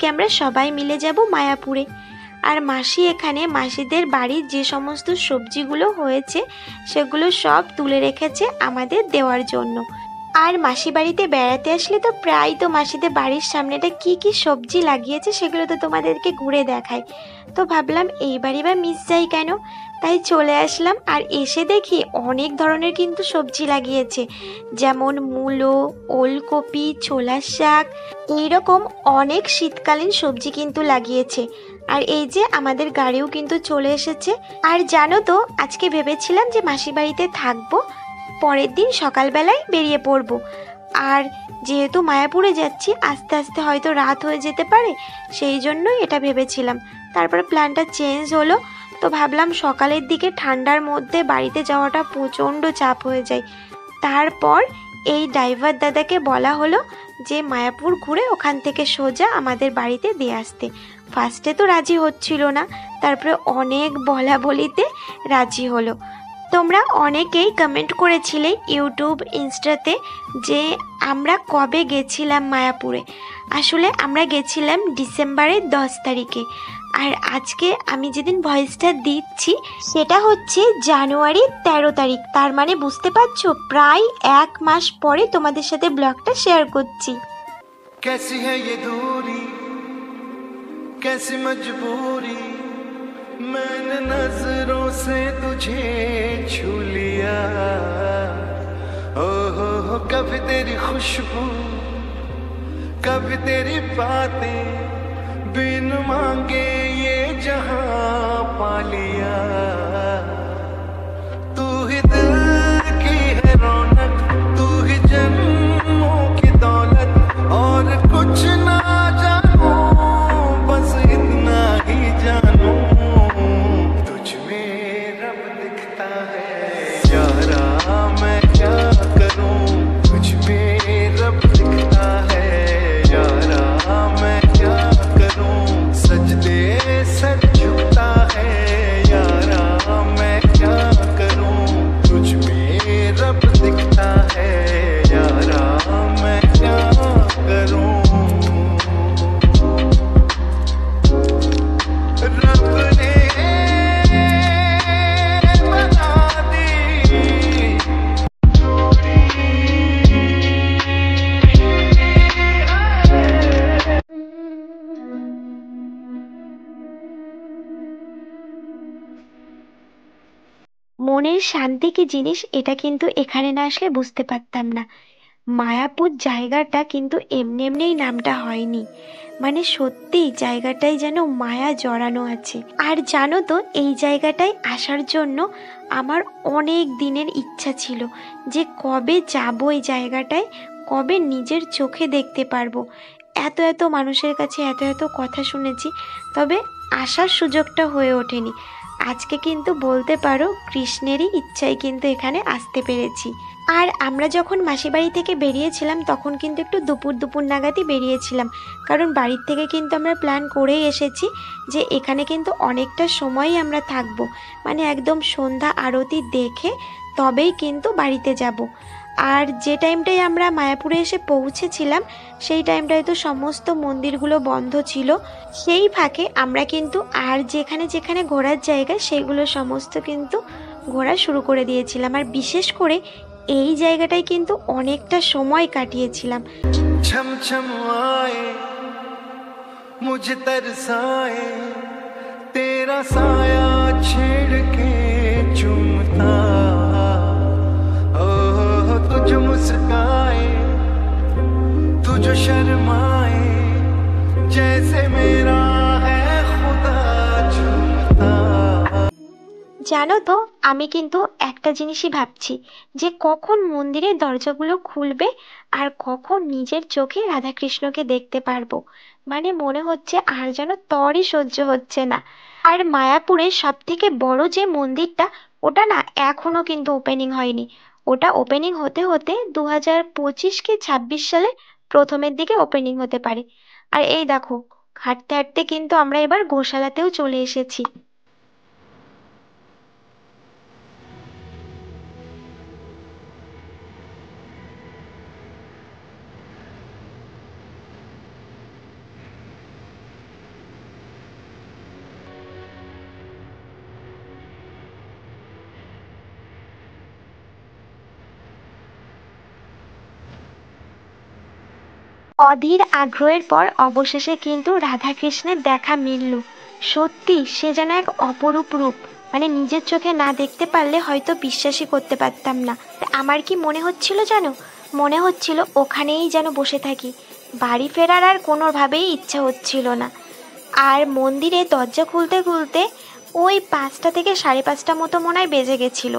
আজকে আমরা সবাই মিলে যাব মায়াপুরে। আর মাসি এখানে মাসিদের বাড়ির যে সমস্ত সবজিগুলো হয়েছে সেগুলো সব তুলে রেখেছে আমাদের দেওয়ার জন্য। আর মাসি বাড়িতে বেড়াতে আসলে তো প্রায় তো মাসিদের বাড়ির সামনেটা কি কি সবজি লাগিয়েছে সেগুলো তো তোমাদেরকে ঘুরে দেখায়। তো ভাবলাম এইবারই বা মিস যাই কেন, তাই চলে আসলাম। আর এসে দেখি অনেক ধরনের কিন্তু সবজি লাগিয়েছে, যেমন মূলো, ওলকপি, ছোলার শাক, এইরকম অনেক শীতকালীন সবজি কিন্তু লাগিয়েছে। আর এই যে আমাদের গাড়িও কিন্তু চলে এসেছে। আর জানো তো, আজকে ভেবেছিলাম যে মাসি বাড়িতে থাকবো, পরের দিন সকালবেলায় বেরিয়ে পড়ব। আর যেহেতু মায়াপুরে যাচ্ছি, আস্তে আস্তে হয়তো রাত হয়ে যেতে পারে, সেই জন্যই এটা ভেবেছিলাম। তারপরে প্ল্যানটা চেঞ্জ হলো। তো ভাবলাম সকালের দিকে ঠান্ডার মধ্যে বাড়িতে যাওয়াটা প্রচণ্ড চাপ হয়ে যায়। তারপর এই ড্রাইভার দাদাকে বলা হলো যে মায়াপুর ঘুরে ওখান থেকে সোজা আমাদের বাড়িতে দিয়ে আসতে। ফার্স্টে তো রাজি হচ্ছিল না, তারপরে অনেক বলা বলিতে রাজি হলো। তোমরা অনেকেই কমেন্ট করেছিলে ইউটিউব, ইনস্টাতে যে আমরা কবে গেছিলাম মায়াপুরে। আসলে আমরা গেছিলাম ডিসেম্বরের 10 তারিখে। আর আজকে আমি যেদিন ভয়েসটা দিচ্ছি সেটা হচ্ছে জানুয়ারি 13 তারিখ। তার মানে বুঝতে পারছো, প্রায় 1 মাস পরে তোমাদের সাথে ব্লগটা শেয়ার করছি। कैसी है ये दूरी, कैसी मजबूरी, मैंने नजरों से तुझे छू लिया। ओ हो कभी तेरी खुशबू, कभी तेरी बातें, बिन मांगे ये जहां पा लिया। तू ही दिल की है रौनक, तू ही जन्मों की दौलत, और कुछ ना जानू, बस इतना ही जानू, तुझ में रब दिखता है यारा, मैं क्या करूं, तुझ में रब दिखता है यारा, मैं क्या करूं, सजदे सर झुकता है यारा, मैं क्या करूं, तुझ में रब दिखता है यारा, मैं क्या करूं। रब ने बना दी মনের শান্তি কি জিনিস, এটা কিন্তু এখানে না আসলে বুঝতে পারতাম না। মায়াপুর জায়গাটা কিন্তু এমনি এমনিই নামটা হয়নি, মানে সত্যি জায়গাটায় যেন মায়া জড়ানো আছে। আর জানো তো, এই জায়গাটায় আসার জন্য আমার অনেক দিনের ইচ্ছা ছিল যে কবে যাব এই জায়গাটায়, কবে নিজের চোখে দেখতে পারবো। এত এত মানুষের কাছে এত এত কথা শুনেছি, তবে আসার সুযোগটা হয়ে ওঠেনি। আজকে কিন্তু বলতে পারো কৃষ্ণেরই ইচ্ছায় কিন্তু এখানে আসতে পেরেছি। আর আমরা যখন মাসি বাড়ি থেকে বেরিয়েছিলাম তখন কিন্তু একটু দুপুর দুপুর নাগাদই বেরিয়েছিলাম, কারণ বাড়ির থেকে কিন্তু আমরা প্ল্যান করেই এসেছি যে এখানে কিন্তু অনেকটা সময়ই আমরা থাকবো, মানে একদম সন্ধ্যা আরতি দেখে তবেই কিন্তু বাড়িতে যাব। আর যে টাইমটায় আমরা মায়াপুরে এসে পৌঁছেছিলাম সেই টাইমটায় তো সমস্ত মন্দিরগুলো বন্ধ ছিল। সেই ফাঁকে আমরা কিন্তু আর যেখানে যেখানে ঘোরার জায়গা সেগুলো সমস্ত কিন্তু ঘোরা শুরু করে দিয়েছিলাম। আর বিশেষ করে এই জায়গাটায় কিন্তু অনেকটা সময় কাটিয়েছিলাম। छम छम आए मुझे तरसाए, तेरा साया छेड़ के चूमता, ओ तू जो मुस्काए, तू जो शर्माए, जैसे मेरा है खुदा झूमता। জানো তো, আমি কিন্তু একটা জিনিসই ভাবছি যে কখন মন্দিরের দরজাগুলো খুলবে আর কখন নিজের চোখে রাধাকৃষ্ণকে দেখতে পারবো। মানে মনে হচ্ছে আর যেন তরই সহ্য হচ্ছে না। আর মায়াপুরের সব থেকে বড় যে মন্দিরটা, ওটা না এখনো কিন্তু ওপেনিং হয়নি। ওটা ওপেনিং হতে হতে 2025 কি 26 সালে প্রথমের দিকে ওপেনিং হতে পারে। আর এই দেখো, হাঁটতে হাঁটতে কিন্তু আমরা এবার গোশালাতেও চলে এসেছি। অধীর আগ্রহের পর অবশেষে কিন্তু রাধাকৃষ্ণের দেখা মিলল। সত্যি সে যেন এক অপরূপ রূপ, মানে নিজের চোখে না দেখতে পারলে হয়তো বিশ্বাসই করতে পারতাম না। আমার কি মনে হচ্ছিল জানো, মনে হচ্ছিল ওখানেই যেন বসে থাকি, বাড়ি ফেরার আর কোনোভাবেই ইচ্ছা হচ্ছিল না। আর মন্দিরে দরজা খুলতে খুলতে ওই 5টা থেকে 5:30 মতো মনে হয় বেজে গেছিল।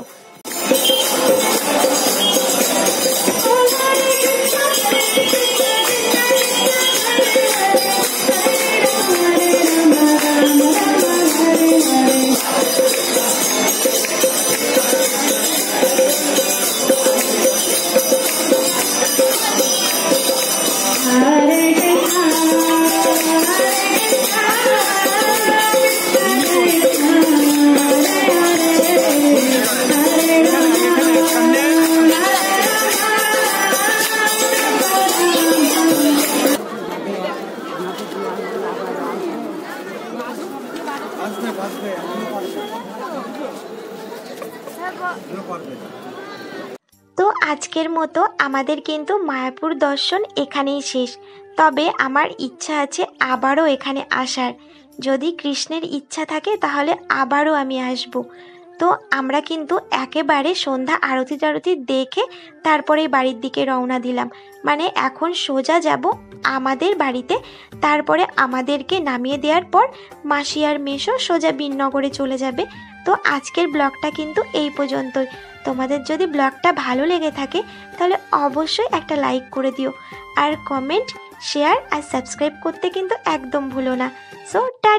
তো আজকের মতো আমাদের কিন্তু মায়াপুর দর্শন এখানেই শেষ। তবে আমার ইচ্ছা আছে আবারও এখানে আসার, যদি কৃষ্ণের ইচ্ছা থাকে তাহলে আবারও আমি আসব। তো আমরা কিন্তু একেবারে সন্ধ্যা আরতি টারতি দেখে তারপরেই বাড়ির দিকে রওনা দিলাম। মানে এখন সোজা যাব আমাদের বাড়িতে, তারপরে আমাদেরকে নামিয়ে দেওয়ার পর মাসি আর মেশো সোজা বিননগরে চলে যাবে। তো আজকের ব্লগটা কিন্তু এই পর্যন্তই। তোমাদের যদি ব্লগটা ভালো লেগে থাকে তাহলে অবশ্যই একটা লাইক করে দিও, আর কমেন্ট, শেয়ার আর সাবস্ক্রাইব করতে কিন্তু একদম ভুলো না। So tata.